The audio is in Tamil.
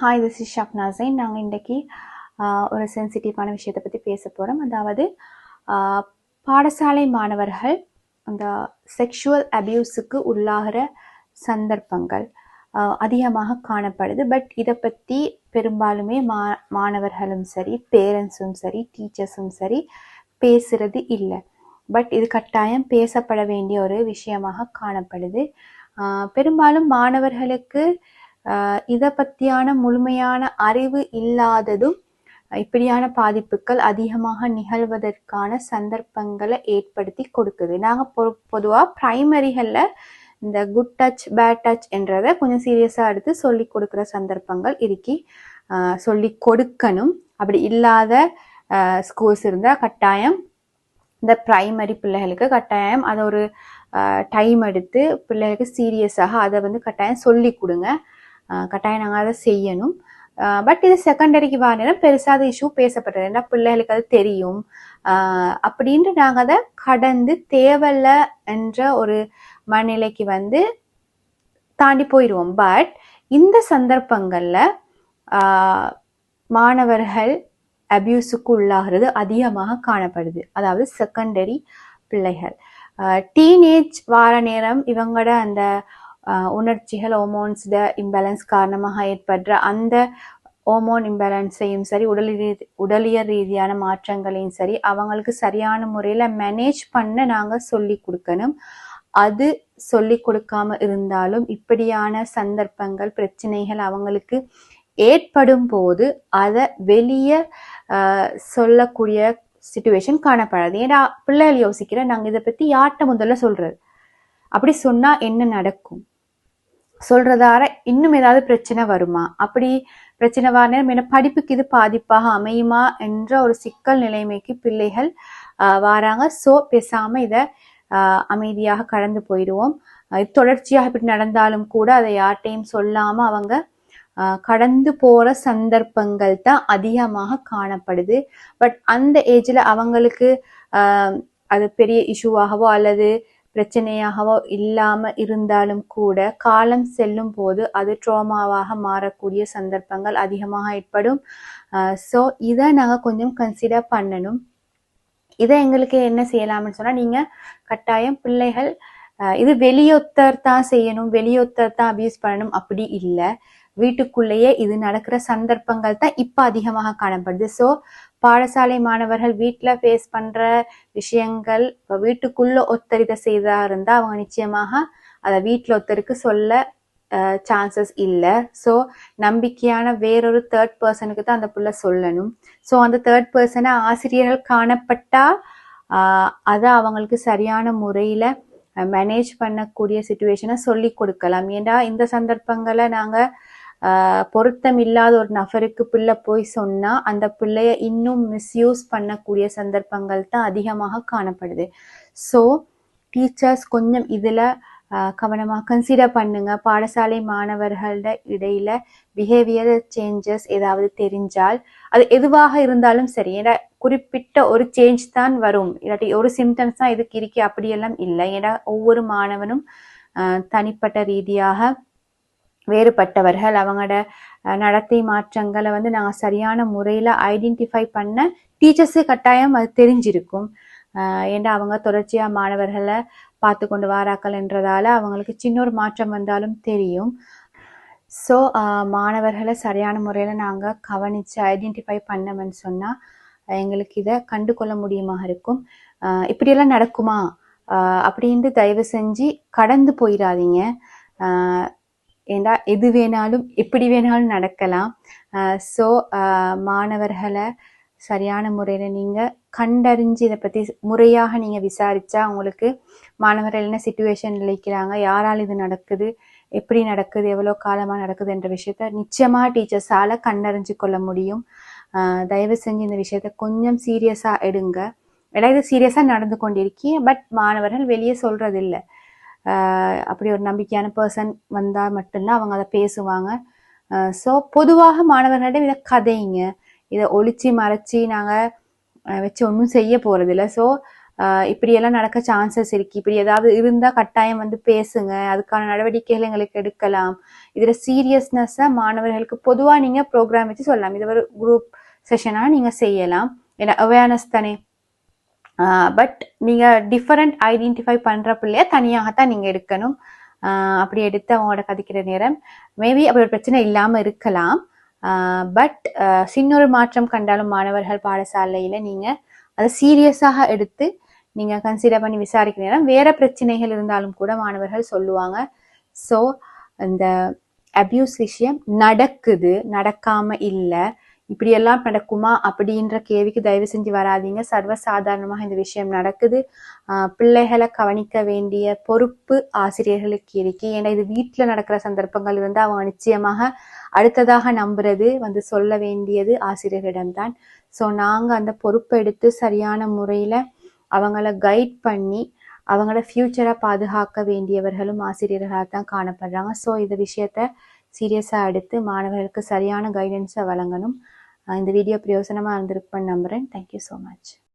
Hi, this is Shabna Jain. நாங்கள் இன்றைக்கி ஒரு சென்சிட்டிவான விஷயத்தை பற்றி பேச போகிறோம். அதாவது பாடசாலை மாணவர்கள் அந்த செக்ஷுவல் அபியூஸுக்கு உள்ளாகிற சந்தர்ப்பங்கள் அதிகமாக காணப்படுது. பட் இதை பற்றி பெரும்பாலுமே மாணவர்களும் சரி, பேரண்ட்ஸும் சரி, டீச்சர்ஸும் சரி பேசுறது இல்லை. பட் இது கட்டாயம் பேசப்பட வேண்டிய ஒரு விஷயமாக காணப்படுது. பெரும்பாலும் மாணவர்களுக்கு இதை பற்றியான முழுமையான அறிவு இல்லாததும் இப்படியான பாதிப்புகள் அதிகமாக நிகழ்வதற்கான சந்தர்ப்பங்களை ஏற்படுத்தி கொடுக்குது. நாங்கள் பொதுவாக ப்ரைமரிகளில் இந்த குட் டச் பேட் டச் என்றதை கொஞ்சம் சீரியஸாக எடுத்து சொல்லி கொடுக்குற சந்தர்ப்பங்கள் இருக்கி சொல்லி கொடுக்கணும். அப்படி இல்லாத ஸ்கூல்ஸ் இருந்தால் கட்டாயம் இந்த ப்ரைமரி பிள்ளைகளுக்கு கட்டாயம் அதை ஒரு டைம் எடுத்து பிள்ளைகளுக்கு சீரியஸாக அதை கட்டாயம் சொல்லி கொடுங்க. கட்டாயம் நாங்கள் அதை செய்யணும். பட் இது செகண்டரிக்கு வர நேரம் பெருசாக அது இஷ்யூ பேசப்படுறது. ஏன்னா பிள்ளைகளுக்கு அது தெரியும் அப்படின்ட்டு நாங்கள் அதை கடந்து தேவையில்லை என்ற ஒரு மனநிலைக்கு தாண்டி போயிடுவோம். பட் இந்த சந்தர்ப்பங்களில் மாணவர்கள் அபியூஸுக்கு உள்ளாகிறது அதிகமாக காணப்படுது. அதாவது செகண்டரி பிள்ளைகள் டீனேஜ் வார நேரம் இவங்களோட அந்த உணர்ச்சிகள் ஹோமோன்ஸ் இம்பேலன்ஸ் காரணமாக ஏற்படுற அந்த ஹோமோன் இம்பேலன்ஸையும் சரி, உடலியல் ரீதியான மாற்றங்களையும் சரி அவங்களுக்கு சரியான முறையில் மேனேஜ் பண்ண நாங்கள் சொல்லி கொடுக்கணும். அது சொல்லி கொடுக்காம இருந்தாலும் இப்படியான சந்தர்ப்பங்கள் பிரச்சனைகள் அவங்களுக்கு ஏற்படும் போது அதை வெளியே சொல்லக்கூடிய சிச்சுவேஷன் காணப்படாது. ஏன்னா பிள்ளைகள் யோசிக்கிற நாங்கள் இதை பற்றி யார்கிட்ட முதல்ல சொல்றது, அப்படி சொன்னா என்ன நடக்கும், சொல்றதார இன்னும் ஏதாவது பிரச்சனை வருமா, அப்படி பிரச்சனை வர நேரம் என்ன படிப்புக்கு இது பாதிப்பாக அமையுமா என்ற ஒரு சிக்கல் நிலைமைக்கு பிள்ளைகள் வராங்க. ஸோ பேசாம இதை அமைதியாக கடந்து போயிடுவோம். தொடர்ச்சியாக இப்படி நடந்தாலும் கூட அதை யார்கிட்டையும் சொல்லாம அவங்க கடந்து போற சந்தர்ப்பங்கள் தான் அதிகமாக காணப்படுது. பட் அந்த ஏஜ்ல அவங்களுக்கு அது பெரிய இஷ்யூவாகவோ அல்லது பிரச்சனையாகவோ இல்லாம இருந்தாலும் கூட காலம் செல்லும் போது அது ட்ராமாவாக மாறக்கூடிய சந்தர்ப்பங்கள் அதிகமாக ஏற்படும். ஸோ இதை நாங்கள் கொஞ்சம் கன்சிடர் பண்ணணும். இதை எங்களுக்கு என்ன செய்யலாம்னு சொன்னா, நீங்க கட்டாயம் பிள்ளைகள் இது வெளியொத்தர் தான் செய்யணும், வெளியொத்தர் தான் அபியூஸ் பண்ணணும் அப்படி இல்லை. வீட்டுக்குள்ளேயே இது நடக்கிற சந்தர்ப்பங்கள் தான் இப்ப அதிகமாக காணப்படுது. ஸோ பாடசாலை மாணவர்கள் வீட்டில் ஃபேஸ் பண்ற விஷயங்கள் இப்போ வீட்டுக்குள்ள ஒருத்தர் இதை செய்தா இருந்தா அவங்க நிச்சயமாக அதை வீட்டில் ஒருத்தருக்கு சொல்ல சான்சஸ் இல்லை. ஸோ நம்பிக்கையான வேறொரு தேர்ட் பர்சனுக்கு தான் அந்த புள்ள சொல்லணும். ஸோ அந்த தேர்ட் பர்சனை ஆசிரியர்கள் காணப்பட்டா அதை அவங்களுக்கு சரியான முறையில மேனேஜ் பண்ணக்கூடிய சிச்சுவேஷனை சொல்லி கொடுக்கலாம். ஏன்னா இந்த சந்தர்ப்பங்களை நாங்கள் பொருத்தம் இல்லாத ஒரு நபருக்கு பிள்ளை போய் சொன்னா அந்த பிள்ளைய இன்னும் மிஸ்யூஸ் பண்ணக்கூடிய சந்தர்ப்பங்கள் தான் அதிகமாக காணப்படுது. ஸோ டீச்சர்ஸ் கொஞ்சம் இதுல கவனமாக கன்சிடர் பண்ணுங்க. பாடசாலை மாணவர்களோட இடையில பிஹேவியர் சேஞ்சஸ் ஏதாவது தெரிஞ்சால் அது எதுவாக இருந்தாலும் சரி, ஏன்னா குறிப்பிட்ட ஒரு சேஞ்ச் தான் வரும், இல்லாட்டி ஒரு சிம்டம்ஸ் தான் இதுக்கு இருக்கி அப்படியெல்லாம் இல்லை. ஏன்னா ஒவ்வொரு மாணவனும் தனிப்பட்ட ரீதியாக வேறுபட்டவர்கள். அவங்களோட நடத்தை மாற்றங்களை நாங்கள் சரியான முறையில் ஐடென்டிஃபை பண்ண டீச்சர்ஸு கட்டாயம் அது தெரிஞ்சிருக்கும். ஏன்னா அவங்க தொடர்ச்சியாக மாணவர்களை பார்த்து கொண்டு வாராக்கள் என்றதால அவங்களுக்கு சின்ன ஒரு மாற்றம் வந்தாலும் தெரியும். ஸோ மாணவர்களை சரியான முறையில் நாங்கள் கவனித்து ஐடென்டிஃபை பண்ணோம்னு சொன்னால் எங்களுக்கு இதை கண்டு கொள்ள முடியுமாக இருக்கும். இப்படியெல்லாம் நடக்குமா அப்படின்ட்டு தயவு செஞ்சு கடந்து போயிடாதீங்க. ஏண்டா எது வேணாலும் எப்படி வேணாலும் நடக்கலாம். ஸோ மாணவர்களை சரியான முறையில் நீங்கள் கண்டறிஞ்சு இதை பற்றி முறையாக நீங்கள் விசாரித்தா உங்களுக்கு மாணவர்கள் என்ன சிச்சுவேஷன் நிலைக்கிறாங்க, யாரால் இது நடக்குது, எப்படி நடக்குது, எவ்வளோ காலமாக நடக்குது என்ற விஷயத்த நிச்சயமாக டீச்சர்ஸால் கண்டறிஞ்சு கொள்ள முடியும். தயவு செஞ்சு இந்த விஷயத்த கொஞ்சம் சீரியஸாக எடுங்க. ஏன்னா இது சீரியஸாக நடந்து கொண்டிருக்கீங்க, பட் மாணவர்கள் வெளியே சொல்கிறதில்லை. அப்படி ஒரு நம்பிக்கையான பர்சன் வந்தால் மட்டும்தான் அவங்க அதை பேசுவாங்க. ஸோ பொதுவாக மாணவர்களிடம் இதை கதைங்க, இதை ஒழிச்சு மறைச்சி நாங்கள் வச்சு ஒன்றும் செய்ய போகிறதில்ல. ஸோ இப்படியெல்லாம் நடக்க சான்சஸ் இருக்கு, இப்படி ஏதாவது இருந்தால் கட்டாயம் வந்து பேசுங்க, அதுக்கான நடவடிக்கைகள் எங்களுக்கு எடுக்கலாம். இதில் சீரியஸ்னஸை மாணவர்களுக்கு பொதுவாக நீங்கள் ப்ரோக்ராம் வச்சு சொல்லலாம். இது ஒரு குரூப் செஷனாக நீங்கள் செய்யலாம், ஏன்னா அவேர்னஸ் தானே. பட் நீங்கள் டிஃபரெண்ட் ஐடென்டிஃபை பண்ணுற பிள்ளைய தனியாகத்தான் நீங்கள் எடுக்கணும். அப்படி எடுத்து அவங்களோட கதைக்கிற நேரம் மேபி அப்படி ஒரு பிரச்சனை இல்லாமல் இருக்கலாம். பட் சின்ன ஒரு மாற்றம் கண்டாலும் மாணவர்கள் பாடசாலையில் நீங்கள் அதை சீரியஸாக எடுத்து நீங்கள் கன்சிடர் பண்ணி விசாரிக்கிற நேரம் வேற பிரச்சனைகள் இருந்தாலும் கூட மாணவர்கள் சொல்லுவாங்க. ஸோ இந்த அபியூஸ் விஷயம் நடக்குது, நடக்காம இல்லை, இப்படியெல்லாம் நடக்குமா அப்படின்ற கேள்விக்கு தயவு செஞ்சு வராதிங்க. சர்வசாதாரணமாக இந்த விஷயம் நடக்குது. பிள்ளைகளை கவனிக்க வேண்டிய பொறுப்பு ஆசிரியர்களுக்கு இருக்கு. ஏன்னா இது வீட்டில் நடக்கிற சந்தர்ப்பங்கள் இருந்தால் அவங்க நிச்சயமாக அடுத்ததாக நம்புறது வந்து சொல்ல வேண்டியது ஆசிரியர்களிடம்தான். ஸோ நாங்கள் அந்த பொறுப்பை எடுத்து சரியான முறையில் அவங்கள கைட் பண்ணி அவங்களோட ஃப்யூச்சரை பாதுகாக்க வேண்டியவர்களும் ஆசிரியர்களாக தான் காணப்படுறாங்க. ஸோ இந்த விஷயத்த சீரியஸாக எடுத்து மாணவர்களுக்கு சரியான கைடன்ஸை வழங்கணும். இந்த வீடியோ பிரயோசனமாக இருந்திருக்குன்னு நம்புகிறேன். Thank you so much.